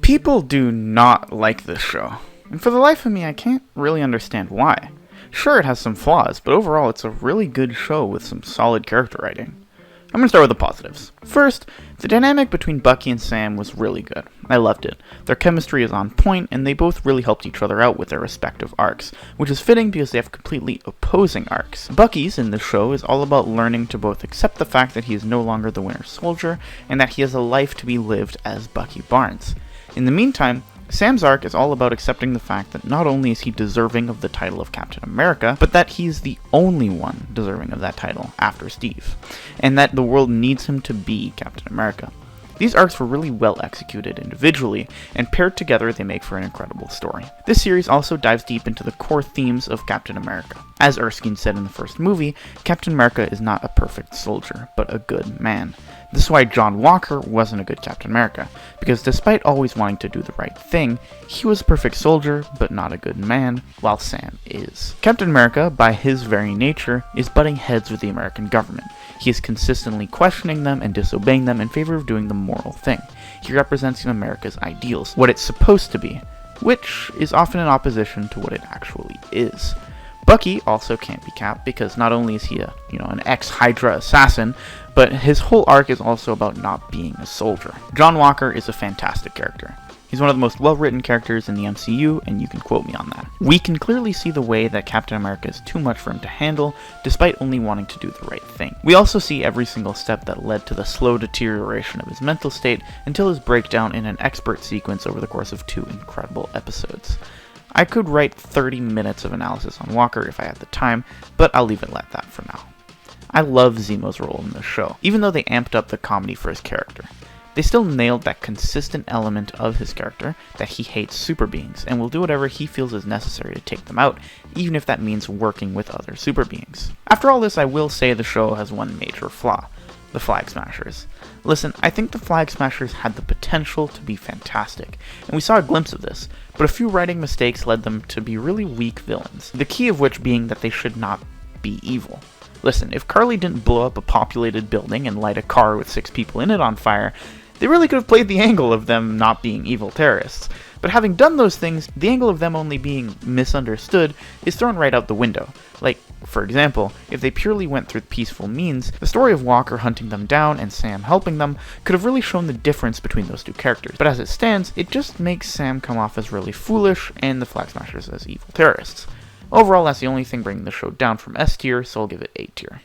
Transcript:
People do not like this show, and for the life of me, I can't really understand why. Sure, it has some flaws, but overall, it's a really good show with some solid character writing. I'm going to start with the positives. First, the dynamic between Bucky and Sam was really good. I loved it. Their chemistry is on point, and they both really helped each other out with their respective arcs, which is fitting because they have completely opposing arcs. Bucky's in this show is all about learning to both accept the fact that he is no longer the Winter Soldier, and that he has a life to be lived as Bucky Barnes. In the meantime, Sam's arc is all about accepting the fact that not only is he deserving of the title of Captain America, but that he's the only one deserving of that title after Steve, and that the world needs him to be Captain America. These arcs were really well executed individually, and paired together they make for an incredible story. This series also dives deep into the core themes of Captain America. As Erskine said in the first movie, Captain America is not a perfect soldier, but a good man. This is why John Walker wasn't a good Captain America, because despite always wanting to do the right thing, he was a perfect soldier, but not a good man, while Sam is. Captain America, by his very nature, is butting heads with the American government. He is consistently questioning them and disobeying them in favor of doing the moral thing. He represents America's ideals, what it's supposed to be, which is often in opposition to what it actually is. Bucky also can't be Cap because not only is he an ex-Hydra assassin, but his whole arc is also about not being a soldier. John Walker is a fantastic character. He's one of the most well-written characters in the MCU, and you can quote me on that. We can clearly see the way that Captain America is too much for him to handle, despite only wanting to do the right thing. We also see every single step that led to the slow deterioration of his mental state until his breakdown in an expert sequence over the course of 2 incredible episodes. I could write 30 minutes of analysis on Walker if I had the time, but I'll leave it at that for now. I love Zemo's role in this show, even though they amped up the comedy for his character. They still nailed that consistent element of his character, that he hates super beings, and will do whatever he feels is necessary to take them out, even if that means working with other super beings. After all this, I will say the show has one major flaw: the Flag Smashers. Listen, I think the Flag Smashers had the potential to be fantastic, and we saw a glimpse of this, but a few writing mistakes led them to be really weak villains, the key of which being that they should not be evil. Listen, if Carly didn't blow up a populated building and light a car with 6 people in it on fire, they really could have played the angle of them not being evil terrorists. But having done those things, the angle of them only being misunderstood is thrown right out the window. Like, for example, if they purely went through peaceful means, the story of Walker hunting them down and Sam helping them could have really shown the difference between those 2 characters. But as it stands, it just makes Sam come off as really foolish and the Flag Smashers as evil terrorists. Overall, that's the only thing bringing the show down from S tier, so I'll give it A tier.